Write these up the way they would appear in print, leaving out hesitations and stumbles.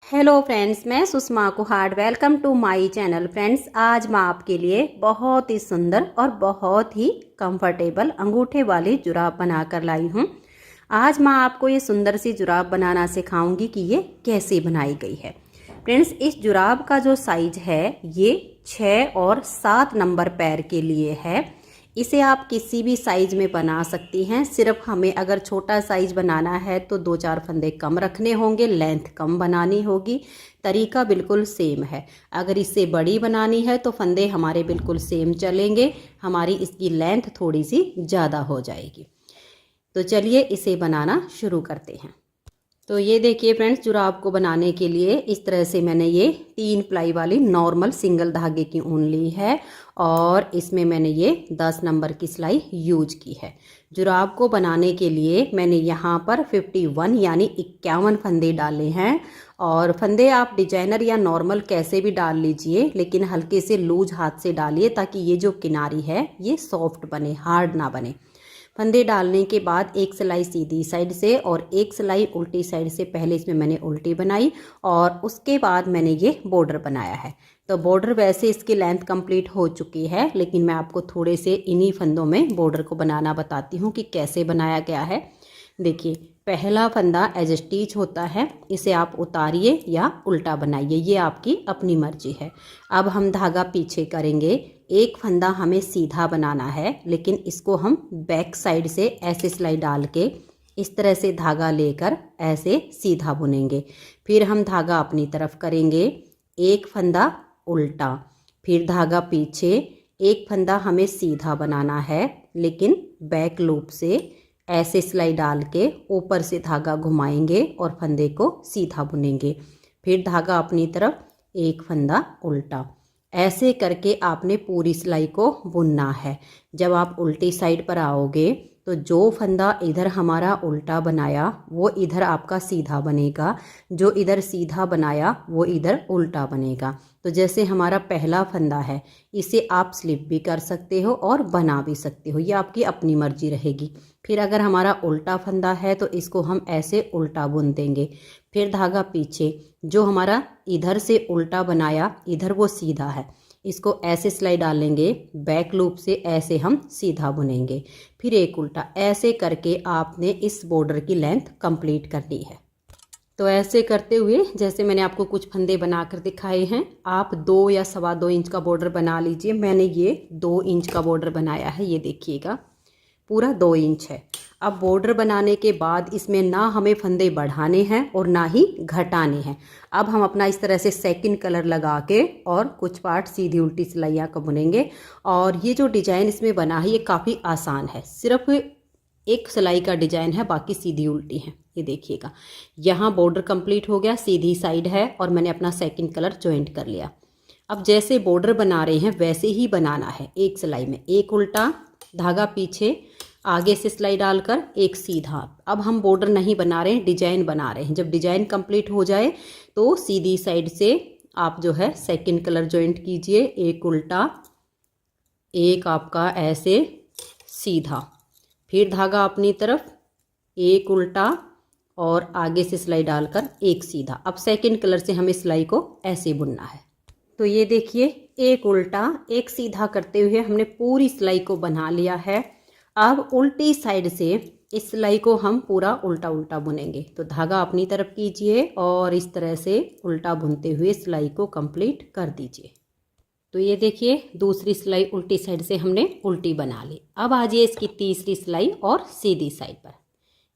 Hello friends, मैं Sushma Kuhad. Welcome to my channel. Friends, आज मैं आपके लिए बहुत ही सुंदर और बहुत ही कंफर्टेबल अंगूठे वाली जुराब बनाकर लाई हूँ। आज मैं आपको ये सुंदर सी जुराब बनाना सिखाऊंगी कि ये कैसे बनाई गई है। फ्रेंड्स, इस जुराब का जो साइज है ये 6 और 7 नंबर पैर के लिए है। इसे आप किसी भी साइज में बना सकती हैं। सिर्फ हमें अगर छोटा साइज बनाना है तो 2-4 फंदे कम रखने होंगे, लेंथ कम बनानी होगी। तरीका बिल्कुल सेम है। अगर इससे बड़ी बनानी है तो फंदे हमारे बिल्कुल सेम चलेंगे, हमारी इसकी लेंथ थोड़ी सी ज़्यादा हो जाएगी। तो चलिए इसे बनाना शुरू करते हैं। तो ये देखिए फ्रेंड्स, जुराब को बनाने के लिए इस तरह से मैंने ये 3 प्लाई वाली नॉर्मल सिंगल धागे की ऊन ली है और इसमें मैंने ये 10 नंबर की सिलाई यूज की है। जुराब को बनाने के लिए मैंने यहाँ पर 51 यानी 51 फंदे डाले हैं। और फंदे आप डिजाइनर या नॉर्मल कैसे भी डाल लीजिए, लेकिन हल्के से लूज हाथ से डालिए ताकि ये जो किनारी है ये सॉफ्ट बने, हार्ड ना बने। फंदे डालने के बाद एक सिलाई सीधी साइड से और एक सिलाई उल्टी साइड से, पहले इसमें मैंने उल्टी बनाई और उसके बाद मैंने ये बॉर्डर बनाया है। तो बॉर्डर वैसे इसकी लेंथ कंप्लीट हो चुकी है, लेकिन मैं आपको थोड़े से इन्हीं फंदों में बॉर्डर को बनाना बताती हूँ कि कैसे बनाया गया है। देखिए, पहला फंदा एज स्टिच होता है, इसे आप उतारिए या उल्टा बनाइए, ये आपकी अपनी मर्जी है। अब हम धागा पीछे करेंगे। एक फंदा हमें सीधा बनाना है, लेकिन इसको हम बैक साइड से ऐसे सिलाई डाल के इस तरह से धागा लेकर ऐसे सीधा बुनेंगे। फिर हम धागा अपनी तरफ करेंगे, एक फंदा उल्टा, फिर धागा पीछे। एक फंदा हमें सीधा बनाना है, लेकिन बैक लूप से ऐसे सिलाई डाल के ऊपर से धागा घुमाएंगे और फंदे को सीधा बुनेंगे। फिर धागा अपनी तरफ, एक फंदा उल्टा। ऐसे करके आपने पूरी सिलाई को बुनना है। जब आप उल्टी साइड पर आओगे तो जो फंदा इधर हमारा उल्टा बनाया वो इधर आपका सीधा बनेगा, जो इधर सीधा बनाया वो इधर उल्टा बनेगा। तो जैसे हमारा पहला फंदा है, इसे आप स्लिप भी कर सकते हो और बना भी सकते हो, ये आपकी अपनी मर्जी रहेगी। फिर अगर हमारा उल्टा फंदा है तो इसको हम ऐसे उल्टा बुन देंगे। फिर धागा पीछे, जो हमारा इधर से उल्टा बनाया इधर वो सीधा है, इसको ऐसे सिलाई डालेंगे, बैक लूप से ऐसे हम सीधा बुनेंगे। फिर एक उल्टा। ऐसे करके आपने इस बॉर्डर की लेंथ कंप्लीट करनी है। तो ऐसे करते हुए जैसे मैंने आपको कुछ फंदे बनाकर दिखाए हैं, आप 2 या 2.25 इंच का बॉर्डर बना लीजिए। मैंने ये 2 इंच का बॉर्डर बनाया है, ये देखिएगा पूरा 2 इंच है। अब बॉर्डर बनाने के बाद इसमें ना हमें फंदे बढ़ाने हैं और ना ही घटाने हैं। अब हम अपना इस तरह से सेकंड कलर लगा के और कुछ पार्ट सीधी उल्टी सिलाइयाँ का बुनेंगे। और ये जो डिजाइन इसमें बना है ये काफ़ी आसान है, सिर्फ एक सिलाई का डिजाइन है, बाकी सीधी उल्टी है। ये देखिएगा, यहाँ बॉर्डर कंप्लीट हो गया, सीधी साइड है और मैंने अपना सेकंड कलर ज्वाइंट कर लिया। अब जैसे बॉर्डर बना रहे हैं वैसे ही बनाना है। एक सिलाई में एक उल्टा, धागा पीछे, आगे से सिलाई डालकर एक सीधा। अब हम बॉर्डर नहीं बना रहे हैं, डिजाइन बना रहे हैं। जब डिजाइन कंप्लीट हो जाए तो सीधी साइड से आप जो है सेकंड कलर ज्वाइंट कीजिए, एक उल्टा, एक आपका ऐसे सीधा, फिर धागा अपनी तरफ, एक उल्टा और आगे से सिलाई डालकर एक सीधा। अब सेकंड कलर से हमें सिलाई को ऐसे बुनना है। तो ये देखिए, एक उल्टा एक सीधा करते हुए हमने पूरी सिलाई को बना लिया है। अब उल्टी साइड से इस सिलाई को हम पूरा उल्टा उल्टा बुनेंगे। तो धागा अपनी तरफ कीजिए और इस तरह से उल्टा बुनते हुए सिलाई को कंप्लीट कर दीजिए। तो ये देखिए, दूसरी सिलाई उल्टी साइड से हमने उल्टी बना ली। अब आ जाइए इसकी तीसरी सिलाई और सीधी साइड पर।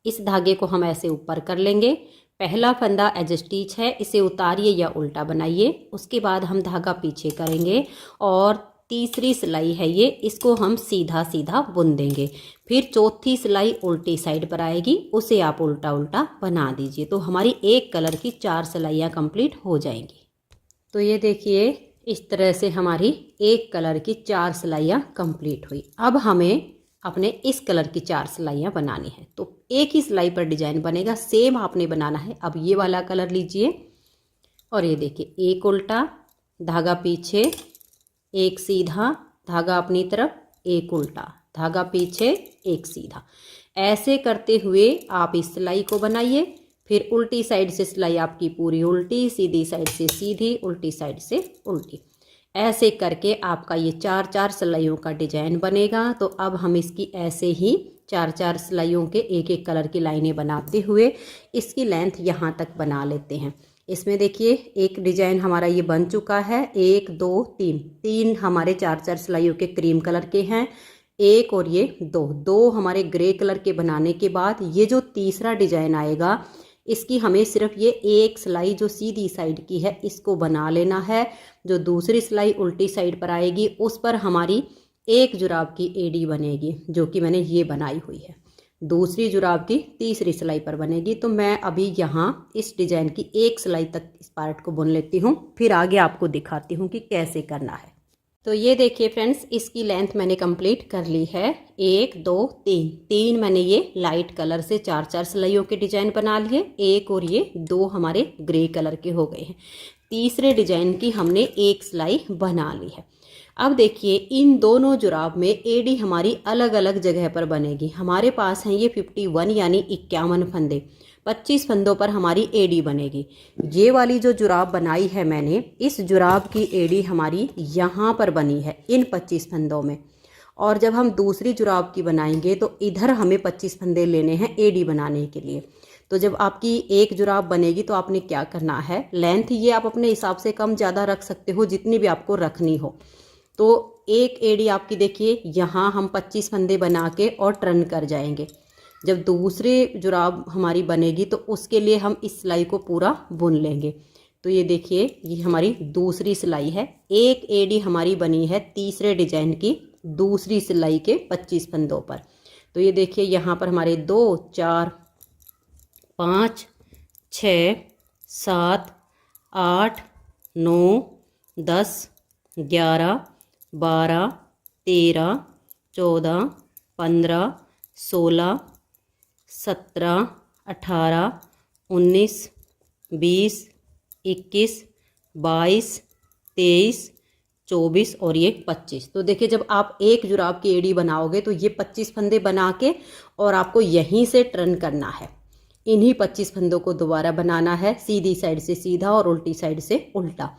इस धागे को हम ऐसे ऊपर कर लेंगे। पहला फंदा एज स्टिच है, इसे उतारिए या उल्टा बनाइए। उसके बाद हम धागा पीछे करेंगे और तीसरी सिलाई है ये, इसको हम सीधा सीधा बुन देंगे। फिर चौथी सिलाई उल्टी साइड पर आएगी, उसे आप उल्टा उल्टा बना दीजिए। तो हमारी एक कलर की 4 सिलाइयाँ कंप्लीट हो जाएंगी। तो ये देखिए, इस तरह से हमारी एक कलर की 4 सिलाइयाँ कंप्लीट हुई। अब हमें अपने इस कलर की 4 सिलाइयाँ बनानी है। तो एक ही सिलाई पर डिजाइन बनेगा, सेम आपने बनाना है। अब ये वाला कलर लीजिए और ये देखिए, एक उल्टा, धागा पीछे, एक सीधा, धागा अपनी तरफ, एक उल्टा, धागा पीछे, एक सीधा। ऐसे करते हुए आप इस सिलाई को बनाइए। फिर उल्टी साइड से सिलाई आपकी पूरी उल्टी, सीधी साइड से सीधी, उल्टी साइड से उल्टी। ऐसे करके आपका ये 4-4 सिलाइयों का डिजाइन बनेगा। तो अब हम इसकी ऐसे ही 4-4 सिलाइयों के एक एक कलर की लाइनें बनाते हुए इसकी लेंथ यहाँ तक बना लेते हैं। इसमें देखिए एक डिजाइन हमारा ये बन चुका है, 1 2 3, 3 हमारे 4-4 सिलाइयों के क्रीम कलर के हैं, एक और ये दो हमारे ग्रे कलर के बनाने के बाद ये जो तीसरा डिजाइन आएगा इसकी हमें सिर्फ ये एक सिलाई जो सीधी साइड की है इसको बना लेना है। जो दूसरी सिलाई उल्टी साइड पर आएगी उस पर हमारी एक जुराब की एड़ी बनेगी, जो कि मैंने ये बनाई हुई है। दूसरी जुराब की तीसरी सिलाई पर बनेगी। तो मैं अभी यहाँ इस डिजाइन की एक सिलाई तक इस पार्ट को बुन लेती हूँ, फिर आगे आपको दिखाती हूँ कि कैसे करना है। तो ये देखिए फ्रेंड्स, इसकी लेंथ मैंने कंप्लीट कर ली है। 1 2 3, 3 मैंने ये लाइट कलर से 4-4 सिलाइयों के डिजाइन बना लिए, एक और ये 2 हमारे ग्रे कलर के हो गए हैं। तीसरे डिजाइन की हमने एक सिलाई बना ली है। अब देखिए इन दोनों जुराब में एड़ी हमारी अलग अलग जगह पर बनेगी। हमारे पास हैं ये 51 यानी 51 फंदे, 25 फंदों पर हमारी एड़ी बनेगी। ये वाली जो जुराब बनाई है मैंने, इस जुराब की एड़ी हमारी यहाँ पर बनी है इन 25 फंदों में। और जब हम दूसरी जुराब की बनाएंगे तो इधर हमें 25 फंदे लेने हैं एड़ी बनाने के लिए। तो जब आपकी एक जुराब बनेगी तो आपने क्या करना है, लेंथ ये आप अपने हिसाब से कम ज़्यादा रख सकते हो जितनी भी आपको रखनी हो। तो एक एड़ी आपकी देखिए यहाँ हम 25 फंदे बना के और टर्न कर जाएंगे। जब दूसरी जुराब हमारी बनेगी तो उसके लिए हम इस सिलाई को पूरा बुन लेंगे। तो ये देखिए ये हमारी दूसरी सिलाई है। एक एड़ी हमारी बनी है तीसरे डिजाइन की दूसरी सिलाई के 25 फंदों पर। तो ये देखिए यहाँ पर हमारे 2 4 5 6 7 8 9 10 11 12 13 14 15 16 17 18 19 20 21 22 23 24 और ये 25। तो देखिए जब आप एक जुराब की एड़ी बनाओगे तो ये 25 फंदे बना के और आपको यहीं से टर्न करना है। इन्हीं 25 फंदों को दोबारा बनाना है, सीधी साइड से सीधा और उल्टी साइड से उल्टा।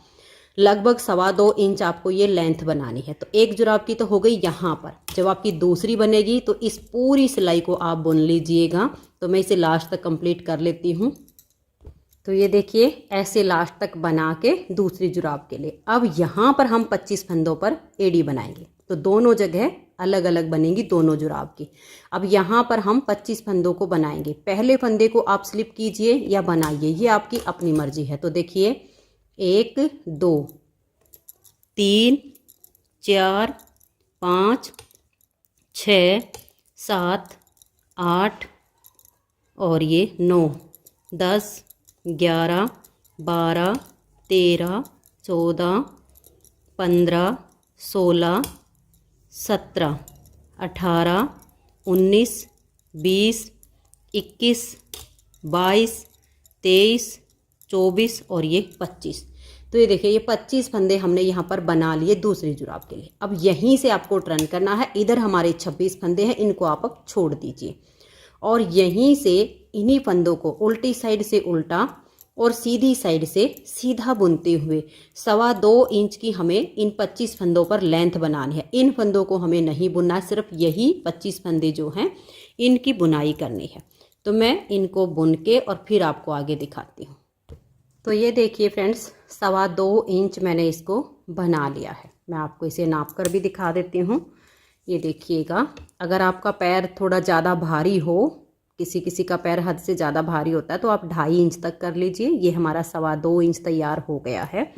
लगभग 2.25 इंच आपको ये लेंथ बनानी है। तो एक जुराब की तो हो गई यहाँ पर। जब आपकी दूसरी बनेगी तो इस पूरी सिलाई को आप बुन लीजिएगा। तो मैं इसे लास्ट तक कंप्लीट कर लेती हूँ। तो ये देखिए ऐसे लास्ट तक बना के दूसरी जुराब के लिए अब यहाँ पर हम 25 फंदों पर एड़ी बनाएंगे। तो दोनों जगह अलग अलग बनेंगी दोनों जुराब की। अब यहाँ पर हम 25 फंदों को बनाएंगे। पहले फंदे को आप स्लिप कीजिए या बनाइए, ये आपकी अपनी मर्जी है। तो देखिए 1 2 3 4 5 6 7 8 और ये 9 10 11 12 13 14 15 16 17 18 19 20 21 22 23 24 और ये 25। तो ये देखिए ये 25 फंदे हमने यहाँ पर बना लिए दूसरी जुराब के लिए। अब यहीं से आपको टर्न करना है। इधर हमारे 26 फंदे हैं, इनको आप अब छोड़ दीजिए और यहीं से इन्हीं फंदों को उल्टी साइड से उल्टा और सीधी साइड से सीधा बुनते हुए 2.25 इंच की हमें इन 25 फंदों पर लेंथ बनानी है। इन फंदों को हमें नहीं बुनना, सिर्फ यही 25 फंदे जो हैं इनकी बुनाई करनी है। तो मैं इनको बुन के और फिर आपको आगे दिखाती हूँ। तो ये देखिए फ्रेंड्स 2.25 इंच मैंने इसको बना लिया है। मैं आपको इसे नाप कर भी दिखा देती हूँ। ये देखिएगा, अगर आपका पैर थोड़ा ज़्यादा भारी हो, किसी किसी का पैर हद से ज़्यादा भारी होता है, तो आप 2.5 इंच तक कर लीजिए। ये हमारा 2.25 इंच तैयार हो गया है।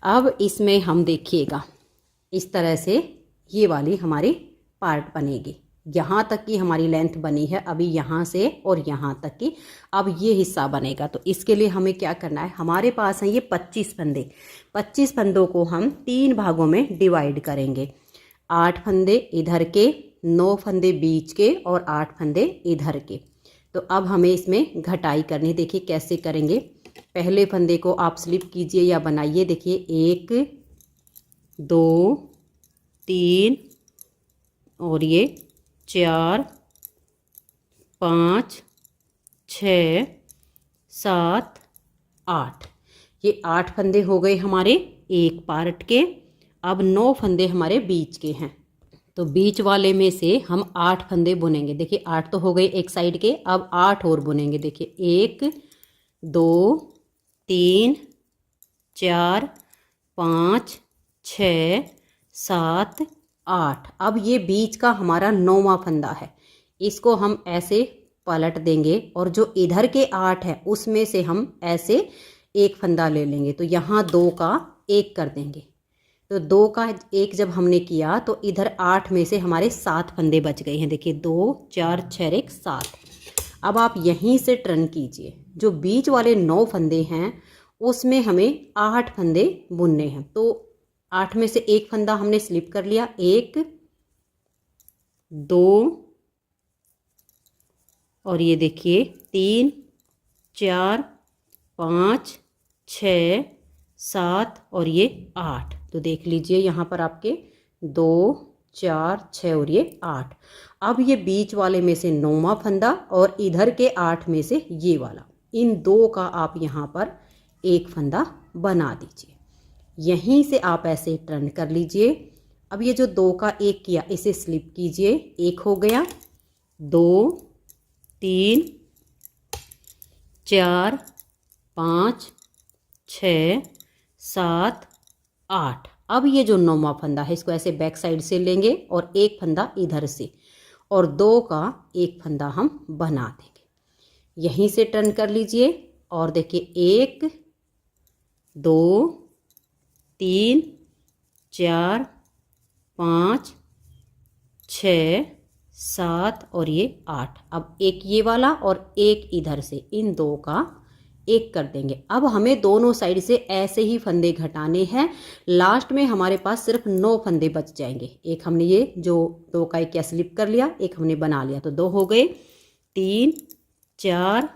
अब इसमें हम देखिएगा इस तरह से ये वाली हमारी पार्ट बनेगी। यहाँ तक की हमारी लेंथ बनी है, अभी यहाँ से और यहाँ तक की अब ये हिस्सा बनेगा। तो इसके लिए हमें क्या करना है, हमारे पास हैं ये 25 फंदे। 25 फंदों को हम 3 भागों में डिवाइड करेंगे। 8 फंदे इधर के, 9 फंदे बीच के और 8 फंदे इधर के। तो अब हमें इसमें घटाई करनी। देखिए कैसे करेंगे। पहले फंदे को आप स्लिप कीजिए या बनाइए। देखिए 1 2 3 और ये 4 5 6 7, 8। ये 8 फंदे हो गए हमारे एक पार्ट के। अब 9 फंदे हमारे बीच के हैं, तो बीच वाले में से हम 8 फंदे बुनेंगे। देखिए 8 तो हो गए एक साइड के, अब 8 और बुनेंगे। देखिए 1 2 3 4 5 6 7 8। अब ये बीच का हमारा 9वां फंदा है, इसको हम ऐसे पलट देंगे और जो इधर के 8 है उसमें से हम ऐसे एक फंदा ले लेंगे। तो यहाँ 2 का 1 कर देंगे। तो 2 का 1 जब हमने किया तो इधर 8 में से हमारे 7 फंदे बच गए हैं। देखिए 2 4 6 1 7। अब आप यहीं से टर्न कीजिए। जो बीच वाले 9 फंदे हैं उसमें हमें 8 फंदे बुनने हैं। तो 8 में से एक फंदा हमने स्लिप कर लिया। 1 2 और ये देखिए 3 4 5 6 7 और ये 8। तो देख लीजिए यहाँ पर आपके 2 4 6 और ये 8। अब ये बीच वाले में से 9वां फंदा और इधर के 8 में से ये वाला, इन 2 का आप यहाँ पर एक फंदा बना दीजिए। यहीं से आप ऐसे टर्न कर लीजिए। अब ये जो 2 का 1 किया इसे स्लिप कीजिए। 1 हो गया, 2 3 4 5 6 7 8। अब ये जो 9वां फंदा है इसको ऐसे बैक साइड से लेंगे और एक फंदा इधर से और 2 का एक फंदा हम बना देंगे। यहीं से टर्न कर लीजिए और देखिए 1 2 3 4 5 6 7 और ये 8। अब एक ये वाला और एक इधर से, इन 2 का 1 कर देंगे। अब हमें दोनों साइड से ऐसे ही फंदे घटाने हैं। लास्ट में हमारे पास सिर्फ 9 फंदे बच जाएंगे। एक हमने ये जो 2 का 1 क्या स्लिप कर लिया, एक हमने बना लिया, तो 2 हो गए। 3 4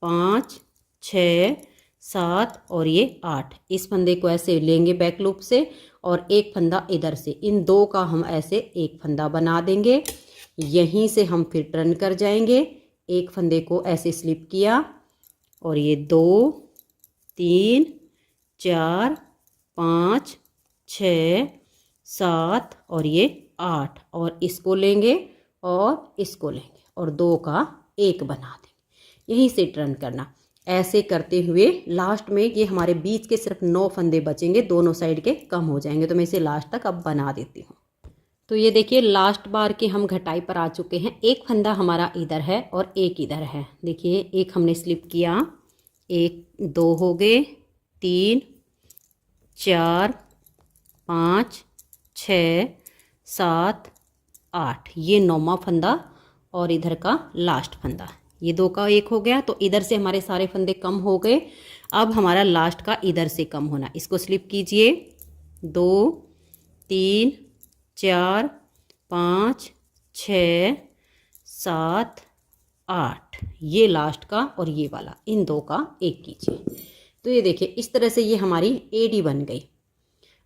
5 6 7 और ये 8। इस फंदे को ऐसे लेंगे बैक लूप से और एक फंदा इधर से, इन 2 का हम ऐसे एक फंदा बना देंगे। यहीं से हम फिर टर्न कर जाएंगे। एक फंदे को ऐसे स्लिप किया और ये 2 3 4 5 6 7 और ये 8 और इसको लेंगे और इसको लेंगे और 2 का 1 बना देंगे। यहीं से टर्न करना। ऐसे करते हुए लास्ट में ये हमारे बीच के सिर्फ 9 फंदे बचेंगे, दोनों साइड के कम हो जाएंगे। तो मैं इसे लास्ट तक अब बना देती हूँ। तो ये देखिए लास्ट बार के हम घटाई पर आ चुके हैं। एक फंदा हमारा इधर है और एक इधर है। देखिए एक हमने स्लिप किया, 1 2 हो गए, 3 4 5 6 7 8। ये 9वां फंदा और इधर का लास्ट फंदा, ये 2 का 1 हो गया। तो इधर से हमारे सारे फंदे कम हो गए। अब हमारा लास्ट का इधर से कम होना, इसको स्लिप कीजिए। 2 3 4 5 6 7 8। ये लास्ट का और ये वाला, इन 2 का 1 कीजिए। तो ये देखिए इस तरह से ये हमारी एडी बन गई।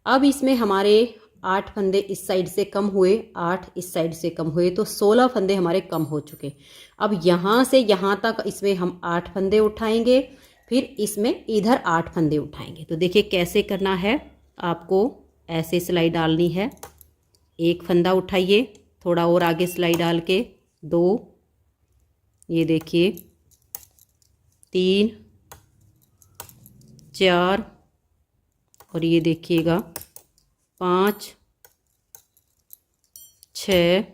अब इसमें हमारे 8 फंदे इस साइड से कम हुए, 8 इस साइड से कम हुए, तो 16 फंदे हमारे कम हो चुके। अब यहाँ से यहाँ तक इसमें हम 8 फंदे उठाएंगे, फिर इसमें इधर 8 फंदे उठाएंगे। तो देखिए कैसे करना है। आपको ऐसे सिलाई डालनी है। एक फंदा उठाइए, थोड़ा और आगे सिलाई डाल के 2, ये देखिए 3 4 और ये देखिएगा 5 6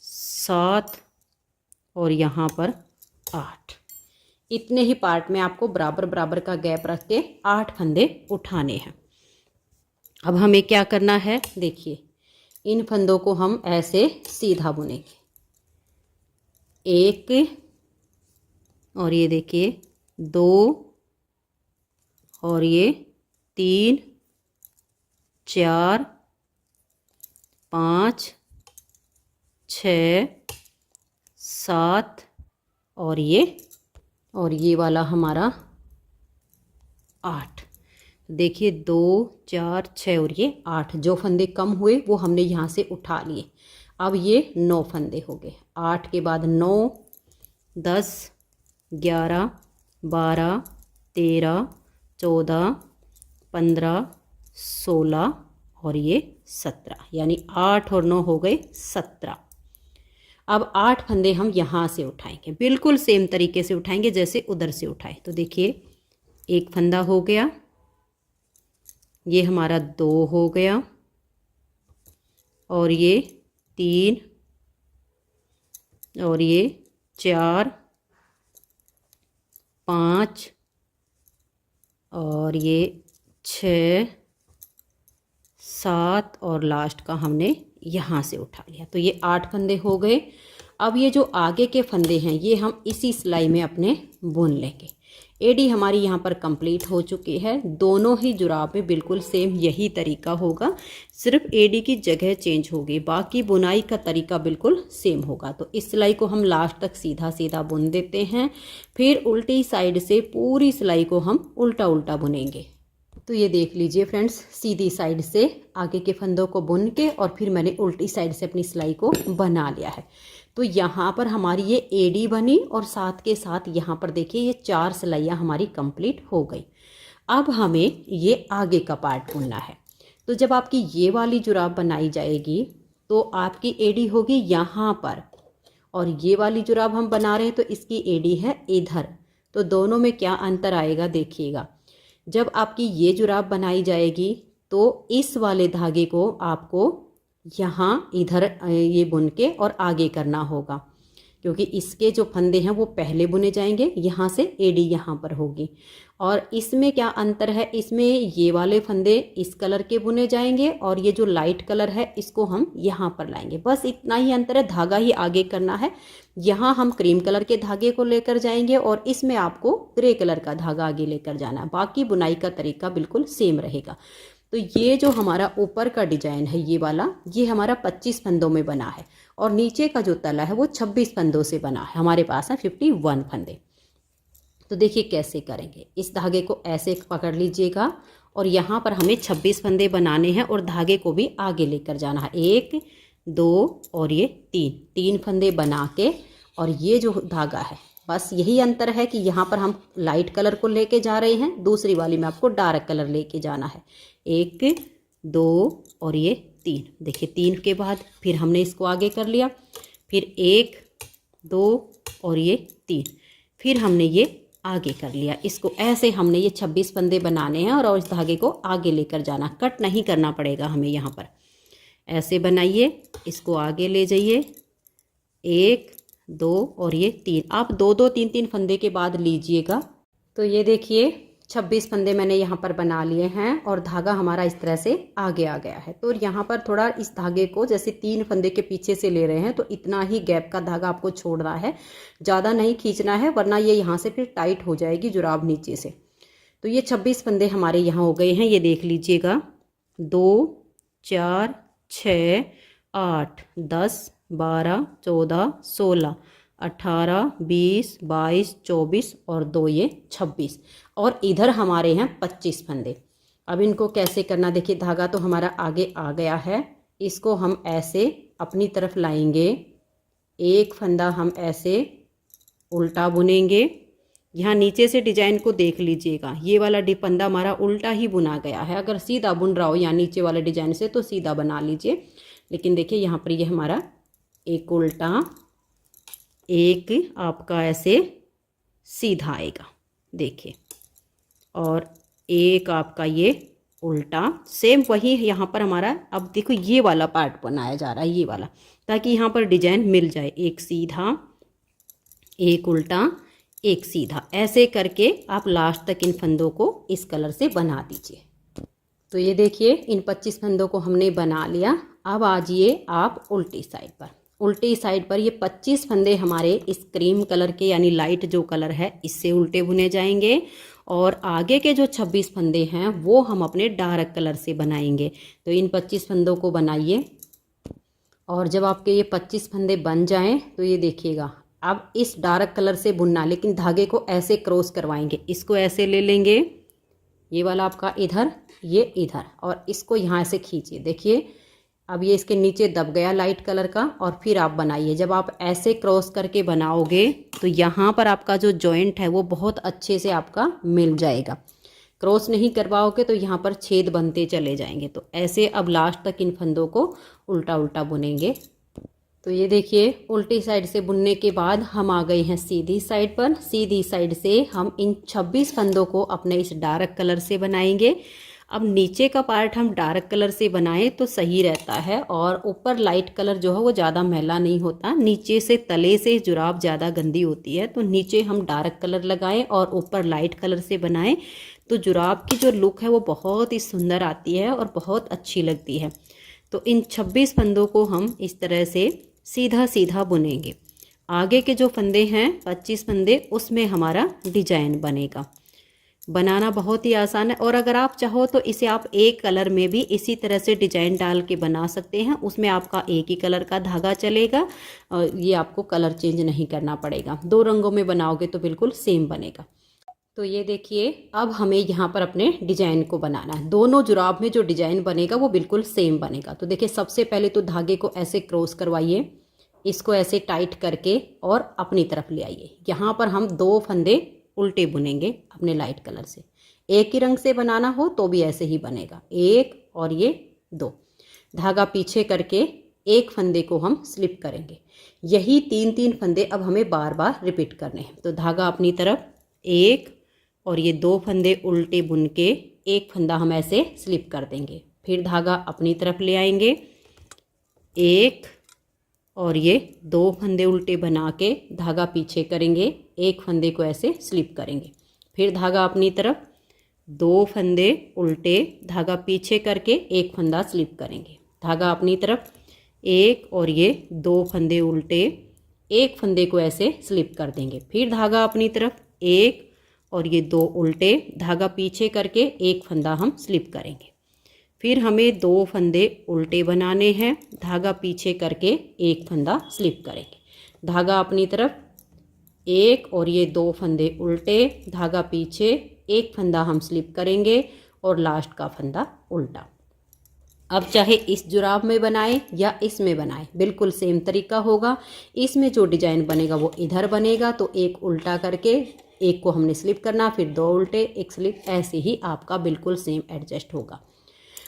7 और यहाँ पर 8। इतने ही पार्ट में आपको बराबर बराबर का गैप रख के 8 फंदे उठाने हैं। अब हमें क्या करना है, देखिए इन फंदों को हम ऐसे सीधा बुनेंगे। 1 और ये देखिए 2 और ये 3 4 5 6 7 और ये वाला हमारा 8। देखिए 2 4 6 और ये 8। जो फंदे कम हुए वो हमने यहाँ से उठा लिए। अब ये 9 फंदे हो गए। 8 के बाद 9 10 11, 12, 13, 14, 15, 16 और ये 17, यानी 8 और 9 हो गए 17। अब 8 फंदे हम यहाँ से उठाएंगे, बिल्कुल सेम तरीके से उठाएंगे जैसे उधर से उठाए। तो देखिए, एक फंदा हो गया, ये हमारा 2 हो गया, और ये 3, और ये 4, 5, और ये 6, 7 और लास्ट का हमने यहाँ से उठा लिया। तो ये 8 फंदे हो गए। अब ये जो आगे के फंदे हैं ये हम इसी सिलाई में अपने बुन लेंगे। एडी हमारी यहाँ पर कंप्लीट हो चुकी है। दोनों ही जुराब में बिल्कुल सेम यही तरीका होगा, सिर्फ एडी की जगह चेंज होगी, बाकी बुनाई का तरीका बिल्कुल सेम होगा। तो इस सिलाई को हम लास्ट तक सीधा सीधा बुन देते हैं, फिर उल्टी साइड से पूरी सिलाई को हम उल्टा उल्टा बुनेंगे। तो ये देख लीजिए फ्रेंड्स, सीधी साइड से आगे के फंदों को बुन के और फिर मैंने उल्टी साइड से अपनी सिलाई को बना लिया है। तो यहाँ पर हमारी ये एडी बनी और साथ के साथ यहाँ पर देखिए ये 4 सिलाइयाँ हमारी कंप्लीट हो गई। अब हमें ये आगे का पार्ट बुनना है। तो जब आपकी ये वाली जुराब बनाई जाएगी तो आपकी एडी होगी यहाँ पर, और ये वाली जुराब हम बना रहे हैं तो इसकी एडी है इधर। तो दोनों में क्या अंतर आएगा देखिएगा। जब आपकी ये जुराब बनाई जाएगी तो इस वाले धागे को आपको यहाँ इधर ये बुन के और आगे करना होगा, क्योंकि इसके जो फंदे हैं वो पहले बुने जाएंगे, यहाँ से एडी यहाँ पर होगी। और इसमें क्या अंतर है, इसमें ये वाले फंदे इस कलर के बुने जाएंगे और ये जो लाइट कलर है इसको हम यहाँ पर लाएंगे, बस इतना ही अंतर है। धागा ही आगे करना है। यहाँ हम क्रीम कलर के धागे को लेकर जाएंगे और इसमें आपको ग्रे कलर का धागा आगे लेकर जाना है। बाकी बुनाई का तरीका बिल्कुल सेम रहेगा। तो ये जो हमारा ऊपर का डिजाइन है ये वाला, ये हमारा 25 फंदों में बना है, और नीचे का जो तला है वो 26 फंदों से बना है। हमारे पास है 51 फंदे। तो देखिए कैसे करेंगे। इस धागे को ऐसे पकड़ लीजिएगा और यहाँ पर हमें 26 फंदे बनाने हैं और धागे को भी आगे लेकर जाना है। 1, 2 और ये 3 फंदे बना के, और ये जो धागा है बस यही अंतर है कि यहाँ पर हम लाइट कलर को लेके जा रहे हैं, दूसरी वाली में आपको डार्क कलर लेके जाना है। 1, 2 और ये 3। देखिए 3 के बाद फिर हमने इसको आगे कर लिया, फिर 1, 2 और ये 3, फिर हमने ये आगे कर लिया। इसको ऐसे हमने ये 26 फंदे बनाने हैं और इस धागे को आगे लेकर जाना, कट नहीं करना पड़ेगा हमें। यहाँ पर ऐसे बनाइए, इसको आगे ले जाइए। 1, 2 और ये 3। आप 2-2, 3-3 फंदे के बाद लीजिएगा। तो ये देखिए 26 फंदे मैंने यहाँ पर बना लिए हैं और धागा हमारा इस तरह से आगे आ गया है। तो यहाँ पर थोड़ा इस धागे को जैसे 3 फंदे के पीछे से ले रहे हैं तो इतना ही गैप का धागा आपको छोड़ना है, ज़्यादा नहीं खींचना है, वरना ये यहाँ से फिर टाइट हो जाएगी जुराब नीचे से। तो ये 26 फंदे हमारे यहाँ हो गए हैं। ये देख लीजिएगा, 2, 4, 6, 8, 10, 12, 14, 16, 18, 20, 22, 24 और 2 ये 26, और इधर हमारे हैं 25 फंदे। अब इनको कैसे करना देखिए, धागा तो हमारा आगे आ गया है, इसको हम ऐसे अपनी तरफ लाएंगे। एक फंदा हम ऐसे उल्टा बुनेंगे। यहाँ नीचे से डिजाइन को देख लीजिएगा, ये वाला फंदा हमारा उल्टा ही बुना गया है। अगर सीधा बुन रहा हो या नीचे वाले डिजाइन से तो सीधा बना लीजिए, लेकिन देखिए यहाँ पर ये हमारा एक उल्टा, एक आपका ऐसे सीधा आएगा देखिए, और एक आपका ये उल्टा, सेम वही यहाँ पर हमारा। अब देखो ये वाला पार्ट बनाया जा रहा है, ये वाला, ताकि यहाँ पर डिजाइन मिल जाए। एक सीधा, एक उल्टा, एक सीधा, ऐसे करके आप लास्ट तक इन फंदों को इस कलर से बना दीजिए। तो ये देखिए इन 25 फंदों को हमने बना लिया। अब आ जाइए आप उल्टी साइड पर। उल्टी साइड पर ये 25 फंदे हमारे इस क्रीम कलर के यानी लाइट जो कलर है इससे उल्टे बुने जाएंगे, और आगे के जो 26 फंदे हैं वो हम अपने डार्क कलर से बनाएंगे। तो इन 25 फंदों को बनाइए, और जब आपके ये 25 फंदे बन जाएं तो ये देखिएगा, अब इस डार्क कलर से बुनना, लेकिन धागे को ऐसे क्रॉस करवाएंगे। इसको ऐसे ले लेंगे, ये वाला आपका इधर, ये इधर, और इसको यहाँ से खींचिए। देखिए अब ये इसके नीचे दब गया लाइट कलर का, और फिर आप बनाइए। जब आप ऐसे क्रॉस करके बनाओगे तो यहाँ पर आपका जो जॉइंट है वो बहुत अच्छे से आपका मिल जाएगा। क्रॉस नहीं करवाओगे तो यहाँ पर छेद बनते चले जाएंगे। तो ऐसे अब लास्ट तक इन फंदों को उल्टा उल्टा बुनेंगे। तो ये देखिए उल्टी साइड से बुनने के बाद हम आ गए हैं सीधी साइड पर। सीधी साइड से हम इन 26 फंदों को अपने इस डार्क कलर से बनाएंगे। अब नीचे का पार्ट हम डार्क कलर से बनाएं तो सही रहता है, और ऊपर लाइट कलर जो है वो ज़्यादा मैला नहीं होता। नीचे से तले से जुराब ज़्यादा गंदी होती है, तो नीचे हम डार्क कलर लगाएं और ऊपर लाइट कलर से बनाएं तो जुराब की जो लुक है वो बहुत ही सुंदर आती है और बहुत अच्छी लगती है। तो इन 26 फंदों को हम इस तरह से सीधा सीधा बुनेंगे। आगे के जो फंदे हैं 25 फंदे, उसमें हमारा डिजाइन बनेगा। बनाना बहुत ही आसान है, और अगर आप चाहो तो इसे आप एक कलर में भी इसी तरह से डिजाइन डाल के बना सकते हैं। उसमें आपका एक ही कलर का धागा चलेगा, ये आपको कलर चेंज नहीं करना पड़ेगा। 2 रंगों में बनाओगे तो बिल्कुल सेम बनेगा। तो ये देखिए अब हमें यहाँ पर अपने डिजाइन को बनाना है। दोनों जुराब में जो डिजाइन बनेगा वो बिल्कुल सेम बनेगा। तो देखिए सबसे पहले तो धागे को ऐसे क्रॉस करवाइए, इसको ऐसे टाइट करके और अपनी तरफ ले आइए। यहाँ पर हम 2 फंदे उल्टे बुनेंगे अपने लाइट कलर से। एक ही रंग से बनाना हो तो भी ऐसे ही बनेगा, 1 और ये 2। धागा पीछे करके एक फंदे को हम स्लिप करेंगे। यही 3-3 फंदे अब हमें बार बार रिपीट करने हैं। तो धागा अपनी तरफ 1 और ये 2 फंदे उल्टे बुन के एक फंदा हम ऐसे स्लिप कर देंगे। फिर धागा अपनी तरफ ले आएंगे, 1 और ये 2 फंदे उल्टे बना के धागा पीछे करेंगे, एक फंदे को ऐसे स्लिप करेंगे। फिर धागा अपनी तरफ 2 फंदे उल्टे, धागा पीछे करके एक फंदा स्लिप करेंगे। धागा अपनी तरफ 1 और ये 2 फंदे उल्टे, एक फंदे को ऐसे स्लिप कर देंगे। फिर धागा अपनी तरफ 1 और ये 2 उल्टे, धागा पीछे करके एक फंदा हम स्लिप करेंगे। फिर हमें 2 फंदे उल्टे बनाने हैं, धागा पीछे करके एक फंदा स्लिप करेंगे। धागा अपनी तरफ 1 और ये 2 फंदे उल्टे, धागा पीछे एक फंदा हम स्लिप करेंगे और लास्ट का फंदा उल्टा। अब चाहे इस जुराब में बनाएं या इसमें बनाएं, बिल्कुल सेम तरीका होगा। इसमें जो डिजाइन बनेगा वो इधर बनेगा, तो एक उल्टा करके एक को हमने स्लिप करना, फिर 2 उल्टे, एक स्लिप, ऐसे ही आपका बिल्कुल सेम एडजस्ट होगा।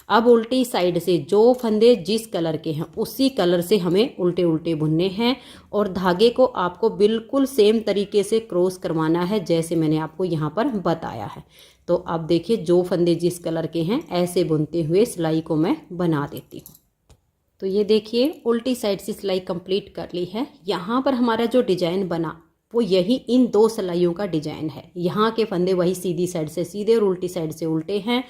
अब उल्टी साइड से जो फंदे जिस कलर के हैं उसी कलर से हमें उल्टे उल्टे बुनने हैं, और धागे को आपको बिल्कुल सेम तरीके से क्रॉस करवाना है जैसे मैंने आपको यहाँ पर बताया है। तो अब देखिए जो फंदे जिस कलर के हैं ऐसे बुनते हुए सिलाई को मैं बना देती हूँ। तो ये देखिए उल्टी साइड से सिलाई कंप्लीट कर ली है। यहाँ पर हमारा जो डिजाइन बना वो यही इन 2 सिलाइयों का डिजाइन है। यहाँ के फंदे वही सीधी साइड से सीधे और उल्टी साइड से उल्टे हैं,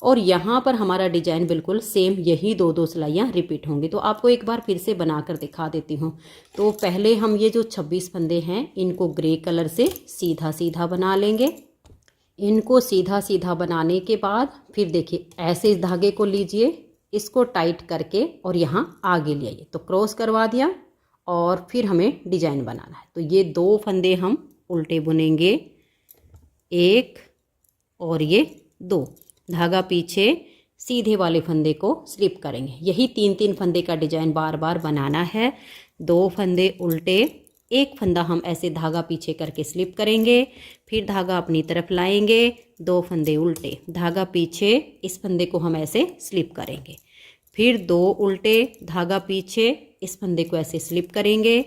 और यहाँ पर हमारा डिजाइन बिल्कुल सेम, यही 2-2 सिलाइयाँ रिपीट होंगी। तो आपको एक बार फिर से बनाकर दिखा देती हूँ। तो पहले हम ये जो 26 फंदे हैं इनको ग्रे कलर से सीधा सीधा बना लेंगे। इनको सीधा सीधा बनाने के बाद फिर देखिए ऐसे इस धागे को लीजिए, इसको टाइट करके और यहाँ आगे ले आइए, तो क्रॉस करवा दिया और फिर हमें डिजाइन बनाना है। तो ये 2 फंदे हम उल्टे बुनेंगे, 1 और ये 2, धागा पीछे सीधे वाले फंदे को स्लिप करेंगे। यही 3-3 फंदे का डिजाइन बार बार बनाना है। 2 फंदे उल्टे, एक फंदा हम ऐसे धागा पीछे करके स्लिप करेंगे, फिर धागा अपनी तरफ लाएंगे, 2 फंदे उल्टे, धागा पीछे, इस फंदे को हम ऐसे स्लिप करेंगे, फिर 2 उल्टे, धागा पीछे, इस फंदे को ऐसे स्लिप करेंगे,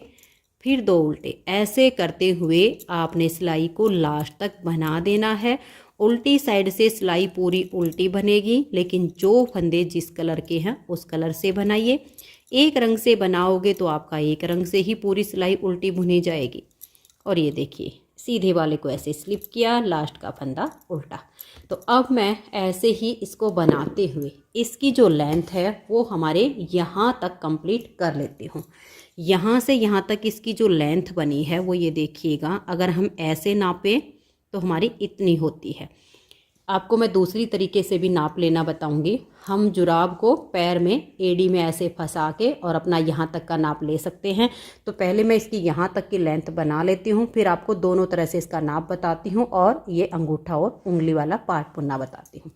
फिर 2 उल्टे। ऐसे करते हुए आपने सिलाई को लास्ट तक बना देना है। उल्टी साइड से सिलाई पूरी उल्टी बनेगी, लेकिन जो फंदे जिस कलर के हैं उस कलर से बनाइए। एक रंग से बनाओगे तो आपका एक रंग से ही पूरी सिलाई उल्टी बुनी जाएगी। और ये देखिए सीधे वाले को ऐसे स्लिप किया, लास्ट का फंदा उल्टा। तो अब मैं ऐसे ही इसको बनाते हुए इसकी जो लेंथ है वो हमारे यहाँ तक कंप्लीट कर लेती हूँ। यहाँ से यहाँ तक इसकी जो लेंथ बनी है वो ये देखिएगा, अगर हम ऐसे नापें तो हमारी इतनी होती है। आपको मैं दूसरी तरीके से भी नाप लेना बताऊंगी। हम जुराब को पैर में एड़ी में ऐसे फंसा के और अपना यहाँ तक का नाप ले सकते हैं। तो पहले मैं इसकी यहाँ तक की लेंथ बना लेती हूँ, फिर आपको दोनों तरह से इसका नाप बताती हूँ और ये अंगूठा और उंगली वाला पार्ट पुनना बताती हूँ।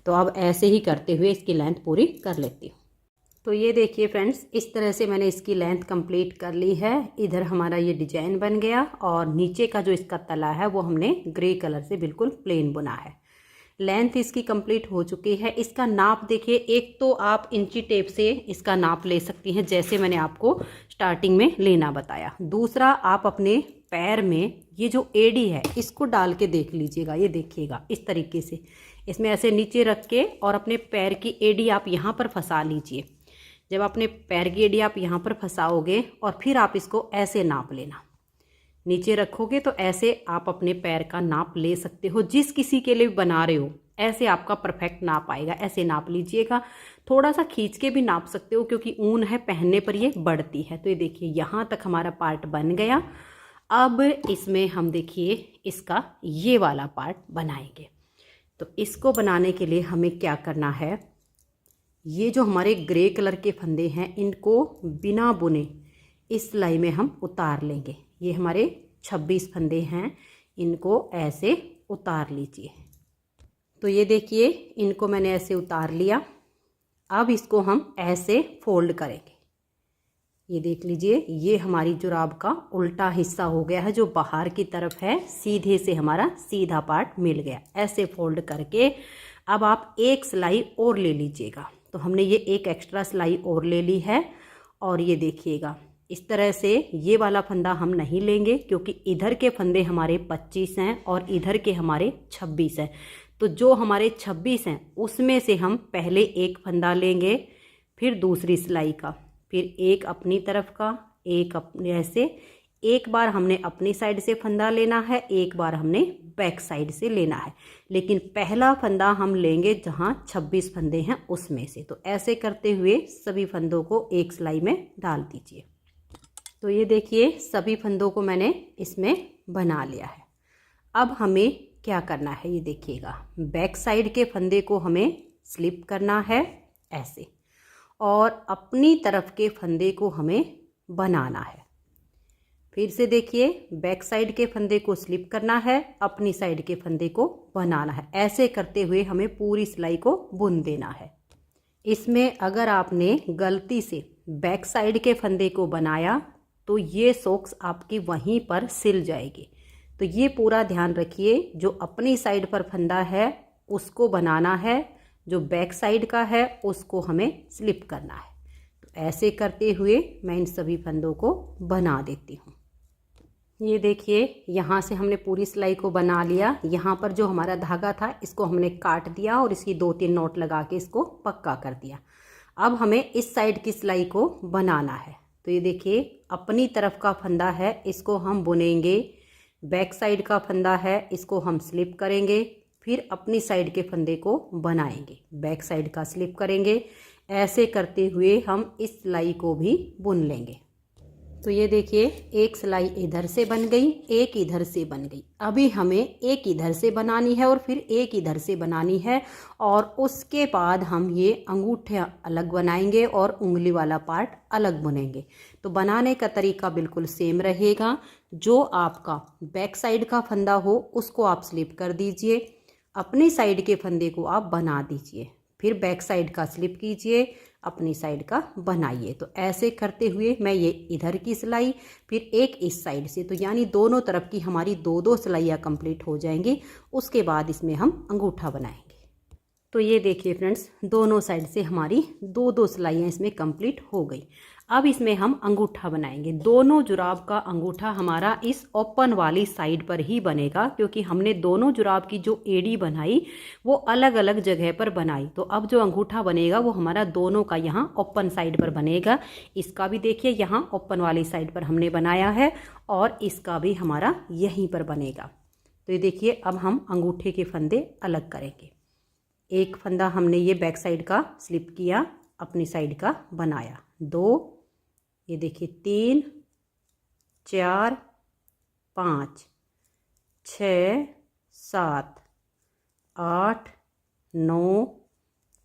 तो अब ऐसे ही करते हुए इसकी लेंथ पूरी कर लेती हूँ। तो ये देखिए फ्रेंड्स, इस तरह से मैंने इसकी लेंथ कंप्लीट कर ली है। इधर हमारा ये डिजाइन बन गया और नीचे का जो इसका तला है वो हमने ग्रे कलर से बिल्कुल प्लेन बुना है। लेंथ इसकी कंप्लीट हो चुकी है। इसका नाप देखिए, एक तो आप इंची टेप से इसका नाप ले सकती हैं जैसे मैंने आपको स्टार्टिंग में लेना बताया। दूसरा, आप अपने पैर में ये जो एड़ी है इसको डाल के देख लीजिएगा। ये देखिएगा इस तरीके से इसमें ऐसे नीचे रख के और अपने पैर की एड़ी आप यहाँ पर फंसा लीजिए। जब अपने पैर की एड़ी आप यहाँ पर फंसाओगे और फिर आप इसको ऐसे नाप लेना, नीचे रखोगे तो ऐसे आप अपने पैर का नाप ले सकते हो। जिस किसी के लिए बना रहे हो ऐसे आपका परफेक्ट नाप आएगा। ऐसे नाप लीजिएगा। थोड़ा सा खींच के भी नाप सकते हो क्योंकि ऊन है, पहनने पर ये बढ़ती है। तो ये देखिए यहाँ तक हमारा पार्ट बन गया। अब इसमें हम देखिए इसका ये वाला पार्ट बनाएंगे। तो इसको बनाने के लिए हमें क्या करना है, ये जो हमारे ग्रे कलर के फंदे हैं इनको बिना बुने इस सिलाई में हम उतार लेंगे। ये हमारे 26 फंदे हैं, इनको ऐसे उतार लीजिए। तो ये देखिए इनको मैंने ऐसे उतार लिया। अब इसको हम ऐसे फोल्ड करेंगे। ये देख लीजिए, ये हमारी जुराब का उल्टा हिस्सा हो गया है, जो बाहर की तरफ है सीधे से हमारा सीधा पार्ट मिल गया। ऐसे फोल्ड करके अब आप एक सिलाई और ले लीजिएगा। तो हमने ये एक एक्स्ट्रा सिलाई और ले ली है और ये देखिएगा इस तरह से ये वाला फंदा हम नहीं लेंगे क्योंकि इधर के फंदे हमारे 25 हैं और इधर के हमारे 26 हैं। तो जो हमारे 26 हैं उसमें से हम पहले एक फंदा लेंगे, फिर दूसरी सिलाई का, फिर एक अपनी तरफ का, एक अपने ऐसे। एक बार हमने अपनी साइड से फंदा लेना है, एक बार हमने बैक साइड से लेना है, लेकिन पहला फंदा हम लेंगे जहाँ 26 फंदे हैं उसमें से। तो ऐसे करते हुए सभी फंदों को एक सिलाई में डाल दीजिए। तो ये देखिए सभी फंदों को मैंने इसमें बना लिया है। अब हमें क्या करना है, ये देखिएगा बैक साइड के फंदे को हमें स्लिप करना है ऐसे, और अपनी तरफ के फंदे को हमें बनाना है। फिर से देखिए, बैक साइड के फंदे को स्लिप करना है, अपनी साइड के फंदे को बनाना है। ऐसे करते हुए हमें पूरी सिलाई को बुन देना है। इसमें अगर आपने गलती से बैक साइड के फंदे को बनाया तो ये सॉक्स आपकी वहीं पर सिल जाएगी। तो ये पूरा ध्यान रखिए, जो अपनी साइड पर फंदा है उसको बनाना है, जो बैक साइड का है उसको हमें स्लिप करना है। तो ऐसे करते हुए मैं इन सभी फंदों को बना देती हूँ। ये देखिए यहाँ से हमने पूरी सिलाई को बना लिया। यहाँ पर जो हमारा धागा था इसको हमने काट दिया और इसकी 2-3 नोट लगा के इसको पक्का कर दिया। अब हमें इस साइड की सिलाई को बनाना है। तो ये देखिए अपनी तरफ का फंदा है, इसको हम बुनेंगे। बैक साइड का फंदा है, इसको हम स्लिप करेंगे। फिर अपनी साइड के फंदे को बनाएंगे, बैक साइड का स्लिप करेंगे। ऐसे करते हुए हम इस सिलाई को भी बुन लेंगे। तो ये देखिए एक सिलाई इधर से बन गई, एक इधर से बन गई। अभी हमें एक इधर से बनानी है और फिर एक इधर से बनानी है, और उसके बाद हम ये अंगूठे अलग बनाएंगे और उंगली वाला पार्ट अलग बुनेंगे। तो बनाने का तरीका बिल्कुल सेम रहेगा। जो आपका बैक साइड का फंदा हो उसको आप स्लिप कर दीजिए, अपनी साइड के फंदे को आप बना दीजिए, फिर बैक साइड का स्लिप कीजिए, अपनी साइड का बनाइए। तो ऐसे करते हुए मैं ये इधर की सिलाई, फिर एक इस साइड से, तो यानी दोनों तरफ की हमारी 2-2 सिलाइयाँ कंप्लीट हो जाएंगी। उसके बाद इसमें हम अंगूठा बनाएंगे। तो ये देखिए फ्रेंड्स, दोनों साइड से हमारी 2-2 सिलाइयाँ इसमें कंप्लीट हो गई। अब इसमें हम अंगूठा बनाएंगे। दोनों जुराब का अंगूठा हमारा इस ओपन वाली साइड पर ही बनेगा, क्योंकि हमने दोनों जुराब की जो एड़ी बनाई वो अलग अलग जगह पर बनाई। तो अब जो अंगूठा बनेगा वो हमारा दोनों का यहाँ ओपन साइड पर बनेगा। इसका भी देखिए यहाँ ओपन वाली साइड पर हमने बनाया है और इसका भी हमारा यहीं पर बनेगा। तो ये देखिए अब हम अंगूठे के फंदे अलग करेंगे। एक फंदा हमने ये बैक साइड का स्लिप किया, अपनी साइड का बनाया, 2, ये देखिए 3, 4, 5, 6, 7, 8, 9,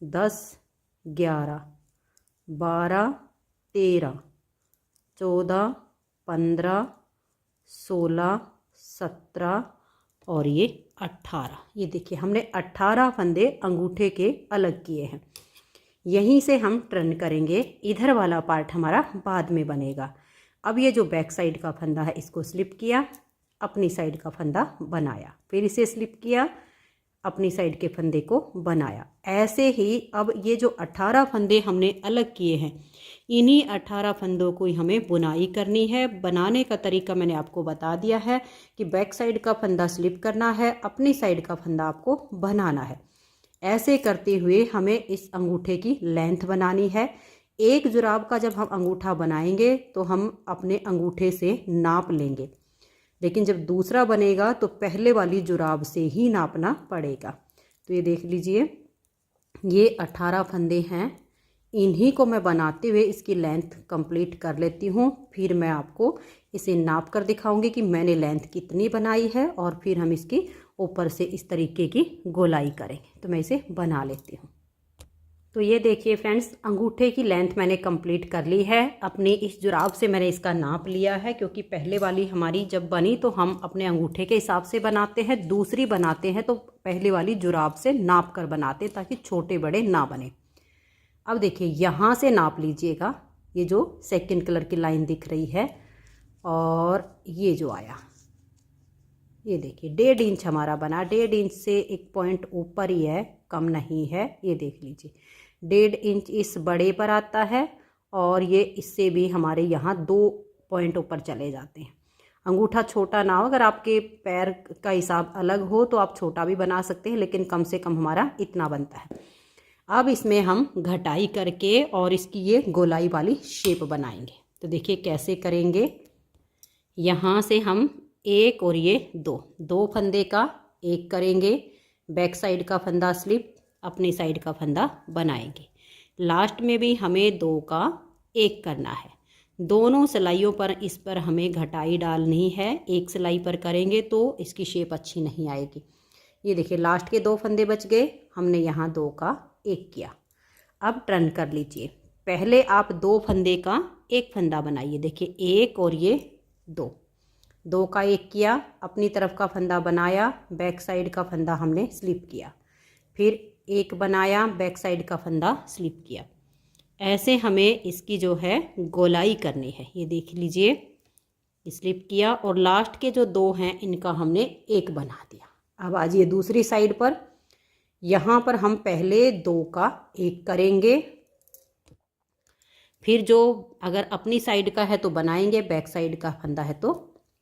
10, 11, 12, 13, 14, 15, 16, 17 और ये 18। ये देखिए हमने 18 फंदे अंगूठे के अलग किए हैं। यहीं से हम टर्न करेंगे, इधर वाला पार्ट हमारा बाद में बनेगा। अब ये जो बैक साइड का फंदा है इसको स्लिप किया, अपनी साइड का फंदा बनाया, फिर इसे स्लिप किया, अपनी साइड के फंदे को बनाया। ऐसे ही अब ये जो 18 फंदे हमने अलग किए हैं, इन्हीं 18 फंदों को हमें बुनाई करनी है। बनाने का तरीका मैंने आपको बता दिया है कि बैक साइड का फंदा स्लिप करना है, अपनी साइड का फंदा आपको बनाना है। ऐसे करते हुए हमें इस अंगूठे की लेंथ बनानी है। एक जुराब का जब हम अंगूठा बनाएंगे तो हम अपने अंगूठे से नाप लेंगे, लेकिन जब दूसरा बनेगा तो पहले वाली जुराब से ही नापना पड़ेगा। तो ये देख लीजिए, ये 18 फंदे हैं, इन्हीं को मैं बनाते हुए इसकी लेंथ कंप्लीट कर लेती हूँ। फिर मैं आपको इसे नाप कर दिखाऊंगी कि मैंने लेंथ कितनी बनाई है, और फिर हम इसकी ऊपर से इस तरीके की गोलाई करेंगे। तो मैं इसे बना लेती हूँ। तो ये देखिए फ्रेंड्स, अंगूठे की लेंथ मैंने कंप्लीट कर ली है। अपनी इस जुराब से मैंने इसका नाप लिया है, क्योंकि पहले वाली हमारी जब बनी तो हम अपने अंगूठे के हिसाब से बनाते हैं, दूसरी बनाते हैं तो पहले वाली जुराब से नाप कर बनाते, ताकि छोटे बड़े ना बने। अब देखिए, यहाँ से नाप लीजिएगा, ये जो सेकंड कलर की लाइन दिख रही है, और ये जो आया, ये देखिए 1.5 इंच हमारा बना। 1.5 इंच से 1 पॉइंट ऊपर ही है, कम नहीं है। ये देख लीजिए, 1.5 इंच इस बड़े पर आता है, और ये इससे भी हमारे यहाँ 2 पॉइंट ऊपर चले जाते हैं। अंगूठा छोटा ना हो, अगर आपके पैर का हिसाब अलग हो तो आप छोटा भी बना सकते हैं, लेकिन कम से कम हमारा इतना बनता है। अब इसमें हम घटाई करके और इसकी ये गोलाई वाली शेप बनाएंगे। तो देखिए कैसे करेंगे। यहाँ से हम एक और ये दो फंदे का एक करेंगे, बैक साइड का फंदा स्लिप, अपनी साइड का फंदा बनाएंगे। लास्ट में भी हमें 2 का एक करना है। दोनों सिलाइयों पर इस पर हमें घटाई डालनी है। एक सिलाई पर करेंगे तो इसकी शेप अच्छी नहीं आएगी। ये देखिए, लास्ट के 2 फंदे बच गए, हमने यहाँ 2 का एक किया। अब टर्न कर लीजिए। पहले आप 2 फंदे का एक फंदा बनाइए। देखिए, एक और ये 2 का एक किया, अपनी तरफ का फंदा बनाया, बैक साइड का फंदा हमने स्लिप किया, फिर एक बनाया, बैक साइड का फंदा स्लिप किया। ऐसे हमें इसकी जो है गोलाई करनी है। ये देख लीजिए, स्लिप किया, और लास्ट के जो 2 हैं इनका हमने एक बना दिया। अब आज ये दूसरी साइड पर, यहाँ पर हम पहले 2 का एक करेंगे, फिर जो अगर अपनी साइड का है तो बनाएंगे, बैक साइड का फंदा है तो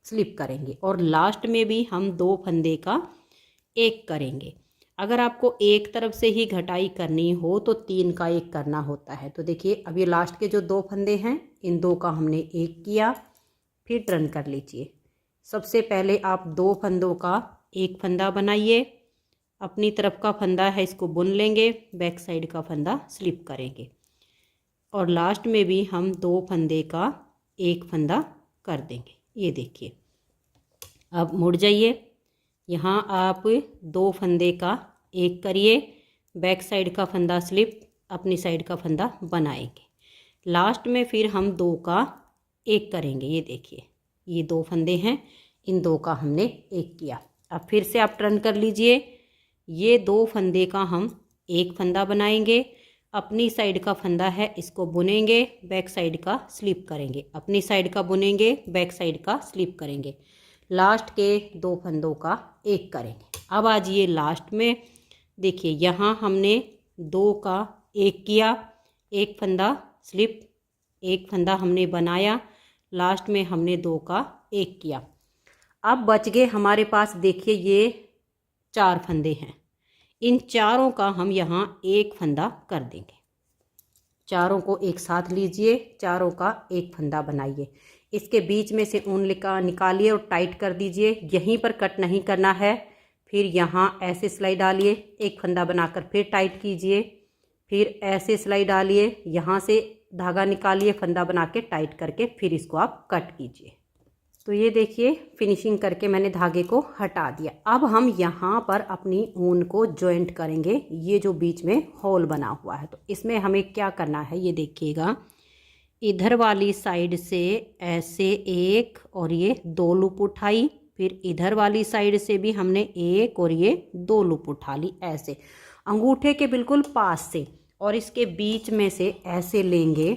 स्लिप करेंगे, और लास्ट में भी हम 2 फंदे का एक करेंगे। अगर आपको एक तरफ से ही घटाई करनी हो तो 3 का एक करना होता है। तो देखिए, अब ये लास्ट के जो 2 फंदे हैं, इन 2 का हमने एक किया, फिर टर्न कर लीजिए। सबसे पहले आप 2 फंदों का एक फंदा बनाइए, अपनी तरफ का फंदा है इसको बुन लेंगे, बैक साइड का फंदा स्लिप करेंगे, और लास्ट में भी हम 2 फंदे का एक फंदा कर देंगे। ये देखिए, अब मुड़ जाइए, यहाँ आप 2 फंदे का एक करिए, बैक साइड का फंदा स्लिप, अपनी साइड का फंदा बनाएंगे। लास्ट में फिर हम 2 का एक करेंगे। ये देखिए, ये 2 फंदे हैं, इन 2 का हमने एक किया। अब फिर से आप टर्न कर लीजिए। ये 2 फंदे का हम एक फंदा बनाएंगे, अपनी साइड का फंदा है इसको बुनेंगे, बैक साइड का स्लिप करेंगे, अपनी साइड का बुनेंगे, बैक साइड का स्लिप करेंगे, लास्ट के 2 फंदों का एक करेंगे। अब आज ये लास्ट में देखिए, यहाँ हमने 2 का एक किया, एक फंदा स्लिप, एक फंदा हमने बनाया, लास्ट में हमने 2 का एक किया। अब बच गए हमारे पास, देखिए ये 4 फंदे हैं, इन चारों का हम यहाँ एक फंदा कर देंगे। चारों को एक साथ लीजिए, चारों का एक फंदा बनाइए, इसके बीच में से ऊन निकालिए और टाइट कर दीजिए। यहीं पर कट नहीं करना है। फिर यहाँ ऐसे सिलाई डालिए, एक फंदा बनाकर फिर टाइट कीजिए, फिर ऐसे सिलाई डालिए, यहाँ से धागा निकालिए, फंदा बना के टाइट करके फिर इसको आप कट कीजिए। तो ये देखिए, फिनिशिंग करके मैंने धागे को हटा दिया। अब हम यहाँ पर अपनी ऊन को जॉइंट करेंगे। ये जो बीच में होल बना हुआ है, तो इसमें हमें क्या करना है ये देखिएगा। इधर वाली साइड से ऐसे एक और ये 2 लूप उठाई, फिर इधर वाली साइड से भी हमने एक और ये 2 लूप उठा ली, ऐसे अंगूठे के बिल्कुल पास से। और इसके बीच में से ऐसे लेंगे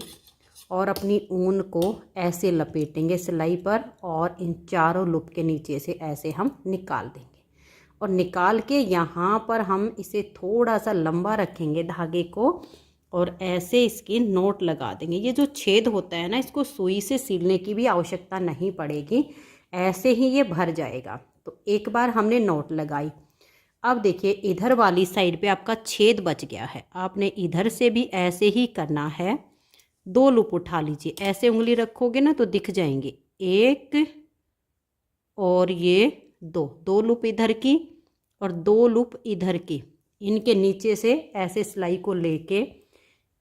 और अपनी ऊन को ऐसे लपेटेंगे सिलाई पर, और इन चारों लूप के नीचे से ऐसे हम निकाल देंगे। और निकाल के यहाँ पर हम इसे थोड़ा सा लंबा रखेंगे धागे को, और ऐसे इसकी नोट लगा देंगे। ये जो छेद होता है ना, इसको सुई से सिलने की भी आवश्यकता नहीं पड़ेगी, ऐसे ही ये भर जाएगा। तो एक बार हमने नोट लगाई। अब देखिए इधर वाली साइड पे आपका छेद बच गया है, आपने इधर से भी ऐसे ही करना है। 2 लूप उठा लीजिए, ऐसे उंगली रखोगे ना तो दिख जाएंगे, 1 और ये 2 लूप इधर की और 2 लूप इधर की। इनके नीचे से ऐसे सिलाई को लेके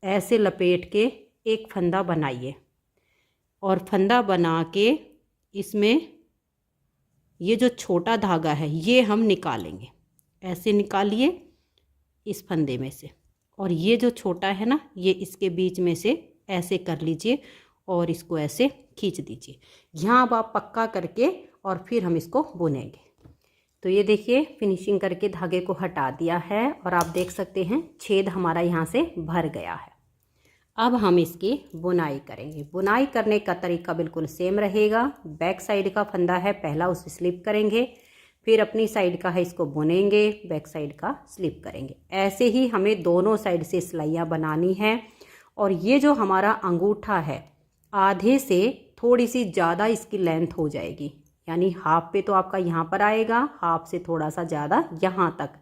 ऐसे लपेट के एक फंदा बनाइए, और फंदा बना के इसमें ये जो छोटा धागा है ये हम निकालेंगे। ऐसे निकालिए इस फंदे में से, और ये जो छोटा है ना ये इसके बीच में से ऐसे कर लीजिए और इसको ऐसे खींच दीजिए। यहाँ अब आप पक्का करके और फिर हम इसको बुनेंगे। तो ये देखिए फिनिशिंग करके धागे को हटा दिया है, और आप देख सकते हैं छेद हमारा यहाँ से भर गया है। अब हम इसकी बुनाई करेंगे। बुनाई करने का तरीका बिल्कुल सेम रहेगा। बैक साइड का फंदा है पहला, उसे स्लिप करेंगे, फिर अपनी साइड का है इसको बुनेंगे, बैक साइड का स्लिप करेंगे। ऐसे ही हमें दोनों साइड से सिलाइयाँ बनानी है। और ये जो हमारा अंगूठा है आधे से थोड़ी सी ज़्यादा इसकी लेंथ हो जाएगी, यानी हाफ पे तो आपका यहाँ पर आएगा, हाफ से थोड़ा सा ज़्यादा यहाँ तक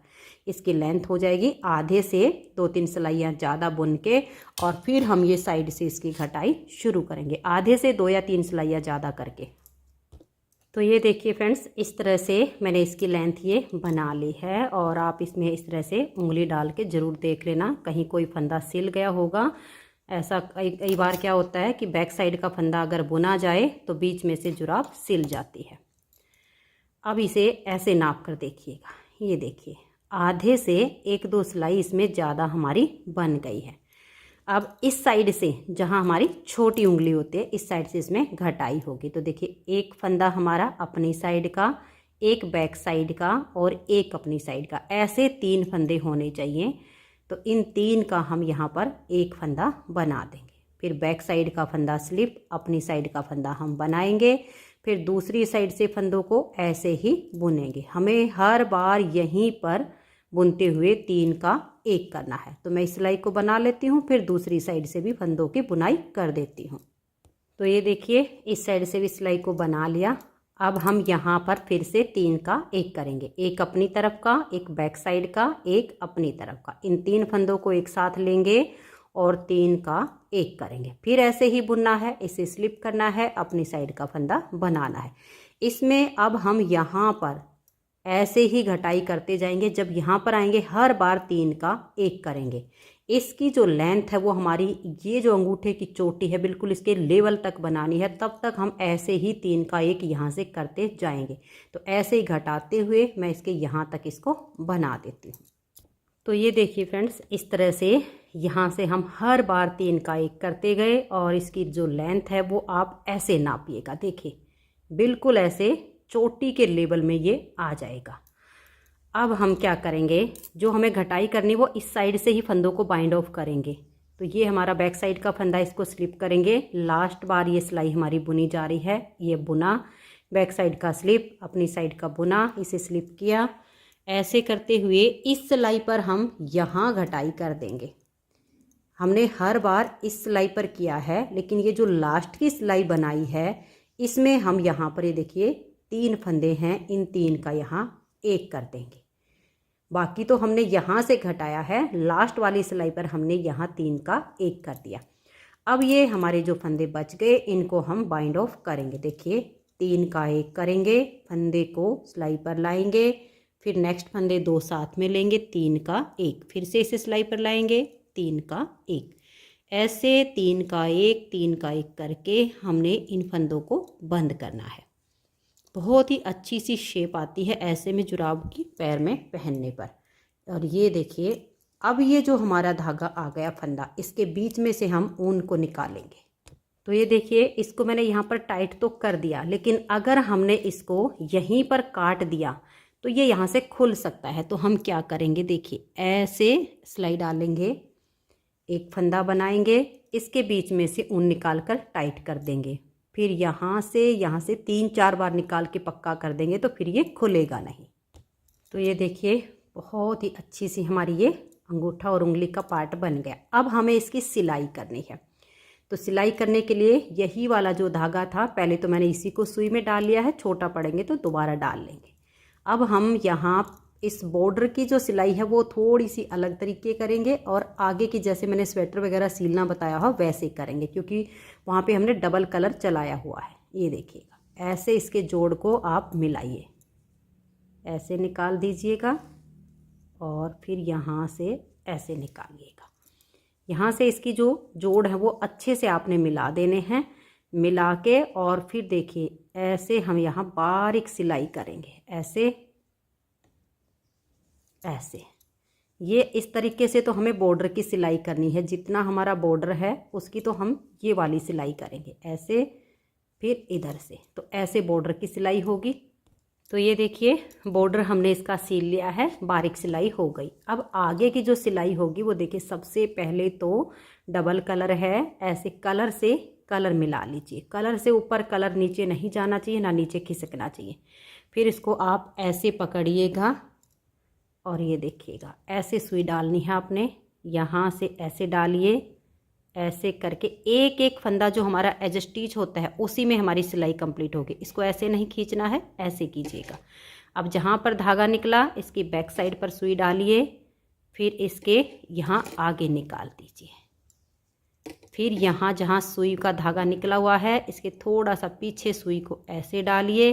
इसकी लेंथ हो जाएगी। आधे से 2-3 सिलाइयाँ ज़्यादा बुन के और फिर हम ये साइड से इसकी घटाई शुरू करेंगे, आधे से 2 या 3 सिलाइयाँ ज़्यादा करके। तो ये देखिए फ्रेंड्स, इस तरह से मैंने इसकी लेंथ ये बना ली है, और आप इसमें इस तरह से उंगली डाल के ज़रूर देख लेना, कहीं कोई फंदा सिल गया होगा। ऐसा कई बार क्या होता है कि बैक साइड का फंदा अगर बुना जाए तो बीच में से जुराब सिल जाती है। अब इसे ऐसे नाप कर देखिएगा, ये देखिए आधे से 1-2 सिलाई इसमें ज़्यादा हमारी बन गई है। अब इस साइड से जहाँ हमारी छोटी उंगली होती है, इस साइड से इसमें घटाई होगी। तो देखिए एक फंदा हमारा अपनी साइड का, एक बैक साइड का और एक अपनी साइड का, ऐसे 3 फंदे होने चाहिए। तो इन 3 का हम यहाँ पर एक फंदा बना देंगे। फिर बैक साइड का फंदा स्लिप, अपनी साइड का फंदा हम बनाएंगे, फिर दूसरी साइड से फंदों को ऐसे ही बुनेंगे। हमें हर बार यहीं पर बुनते हुए 3 का एक करना है। तो मैं इस सिलाई को बना लेती हूँ, फिर दूसरी साइड से भी फंदों की बुनाई कर देती हूँ। तो ये देखिए इस साइड से भी सिलाई को बना लिया। अब हम यहाँ पर फिर से 3 का एक करेंगे, एक अपनी तरफ का, एक बैक साइड का, एक अपनी तरफ का। इन 3 फंदों को एक साथ लेंगे और 3 का एक करेंगे। फिर ऐसे ही बुनना है, इसे स्लिप करना है, अपनी साइड का फंदा बनाना है। इसमें अब हम यहाँ पर ऐसे ही घटाई करते जाएंगे। जब यहाँ पर आएंगे हर बार 3 का एक करेंगे। इसकी जो लेंथ है वो हमारी, ये जो अंगूठे की चोटी है बिल्कुल इसके लेवल तक बनानी है, तब तक हम ऐसे ही 3 का एक यहाँ से करते जाएंगे। तो ऐसे ही घटाते हुए मैं इसके यहाँ तक इसको बना देती हूँ। तो ये देखिए फ्रेंड्स, इस तरह से यहाँ से हम हर बार 3 का एक करते गए, और इसकी जो लेंथ है वो आप ऐसे नापिएगा। देखिए बिल्कुल ऐसे चोटी के लेवल में ये आ जाएगा। अब हम क्या करेंगे, जो हमें घटाई करनी वो इस साइड से ही फंदों को बाइंड ऑफ करेंगे। तो ये हमारा बैक साइड का फंदा, इसको स्लिप करेंगे। लास्ट बार ये सिलाई हमारी बुनी जा रही है, ये बुना, बैक साइड का स्लिप, अपनी साइड का बुना, इसे स्लिप किया। ऐसे करते हुए इस सिलाई पर हम यहाँ घटाई कर देंगे। हमने हर बार इस सिलाई पर किया है, लेकिन ये जो लास्ट की सिलाई बनाई है इसमें हम यहाँ पर, ये देखिए 3 फंदे हैं, इन 3 का यहाँ एक कर देंगे। बाकी तो हमने यहाँ से घटाया है, लास्ट वाली सिलाई पर हमने यहाँ 3 का एक कर दिया। अब ये हमारे जो फंदे बच गए इनको हम बाइंड ऑफ करेंगे। देखिए 3 का एक करेंगे, फंदे को सिलाई पर लाएंगे, फिर नेक्स्ट फंदे 2 साथ में लेंगे, 3 का एक, फिर से इसे सिलाई पर लाएंगे, 3 का एक, ऐसे 3 का एक, 3 का एक करके हमने इन फंदों को बंद करना है। बहुत ही अच्छी सी शेप आती है ऐसे में जुराब की पैर में पहनने पर। और ये देखिए अब ये जो हमारा धागा आ गया फंदा, इसके बीच में से हम ऊन को निकालेंगे। तो ये देखिए इसको मैंने यहाँ पर टाइट तो कर दिया, लेकिन अगर हमने इसको यहीं पर काट दिया तो ये यहाँ से खुल सकता है। तो हम क्या करेंगे, देखिए ऐसे सिलाई डालेंगे, एक फंदा बनाएंगे, इसके बीच में से ऊन निकाल कर टाइट कर देंगे, फिर यहाँ से 3-4 बार निकाल के पक्का कर देंगे तो फिर ये खुलेगा नहीं। तो ये देखिए बहुत ही अच्छी सी हमारी ये अंगूठा और उंगली का पार्ट बन गया। अब हमें इसकी सिलाई करनी है। तो सिलाई करने के लिए यही वाला जो धागा था, पहले तो मैंने इसी को सुई में डाल लिया है, छोटा पड़ेंगे तो दोबारा डाल लेंगे। अब हम यहाँ इस बॉर्डर की जो सिलाई है वो थोड़ी सी अलग तरीके करेंगे और आगे की जैसे मैंने स्वेटर वगैरह सीलना बताया हो वैसे करेंगे, क्योंकि वहाँ पे हमने डबल कलर चलाया हुआ है। ये देखिएगा, ऐसे इसके जोड़ को आप मिलाइए, ऐसे निकाल दीजिएगा और फिर यहाँ से ऐसे निकालिएगा। यहाँ से इसकी जो जोड़ है वो अच्छे से आपने मिला देने हैं। मिला के और फिर देखिए ऐसे हम यहाँ बारीक सिलाई करेंगे, ऐसे ऐसे। ये इस तरीके से तो हमें बॉर्डर की सिलाई करनी है, जितना हमारा बॉर्डर है उसकी तो हम ये वाली सिलाई करेंगे, ऐसे फिर इधर से, तो ऐसे बॉर्डर की सिलाई होगी। तो ये देखिए बॉर्डर हमने इसका सील लिया है, बारीक सिलाई हो गई। अब आगे की जो सिलाई होगी वो देखिए, सबसे पहले तो डबल कलर है, ऐसे कलर से कलर मिला लीजिए। कलर से ऊपर कलर नीचे नहीं जाना चाहिए, ना नीचे खिसकना चाहिए। फिर इसको आप ऐसे पकड़िएगा और ये देखिएगा ऐसे सुई डालनी है आपने, यहाँ से ऐसे डालिए, ऐसे करके एक एक फंदा जो हमारा एज स्टिच होता है उसी में हमारी सिलाई कंप्लीट होगी। इसको ऐसे नहीं खींचना है, ऐसे कीजिएगा। अब जहाँ पर धागा निकला इसकी बैक साइड पर सुई डालिए, फिर इसके यहाँ आगे निकाल दीजिए। फिर यहाँ जहाँ सुई का धागा निकला हुआ है इसके थोड़ा सा पीछे सुई को ऐसे डालिए,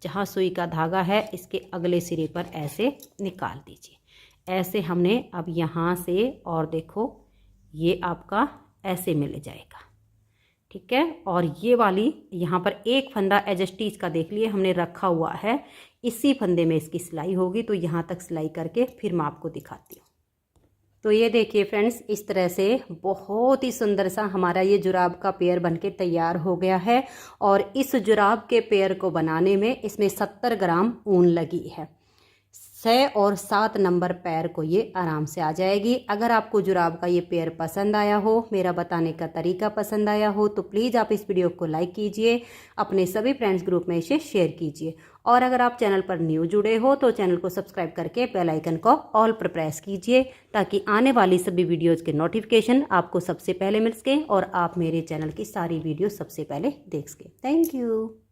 जहाँ सुई का धागा है इसके अगले सिरे पर ऐसे निकाल दीजिए। ऐसे हमने अब यहाँ से, और देखो ये आपका ऐसे मिल जाएगा, ठीक है। और ये वाली यहाँ पर एक फंदा एज स्टिच का देख लिए हमने रखा हुआ है, इसी फंदे में इसकी सिलाई होगी। तो यहाँ तक सिलाई करके फिर मैं आपको दिखाती हूँ। तो ये देखिए फ्रेंड्स, इस तरह से बहुत ही सुंदर सा हमारा ये जुराब का पेयर बनके तैयार हो गया है। और इस जुराब के पेयर को बनाने में इसमें 70 ग्राम ऊन लगी है। 6 और 7 नंबर पैर को ये आराम से आ जाएगी। अगर आपको जुराब का ये पेयर पसंद आया हो, मेरा बताने का तरीका पसंद आया हो, तो प्लीज़ आप इस वीडियो को लाइक कीजिए, अपने सभी फ्रेंड्स ग्रुप में इसे शेयर कीजिए। और अगर आप चैनल पर न्यू जुड़े हो तो चैनल को सब्सक्राइब करके बेल आइकन को ऑल पर प्रेस कीजिए, ताकि आने वाली सभी वीडियोज़ के नोटिफिकेशन आपको सबसे पहले मिल सकें और आप मेरे चैनल की सारी वीडियो सबसे पहले देख सकें। Thank you.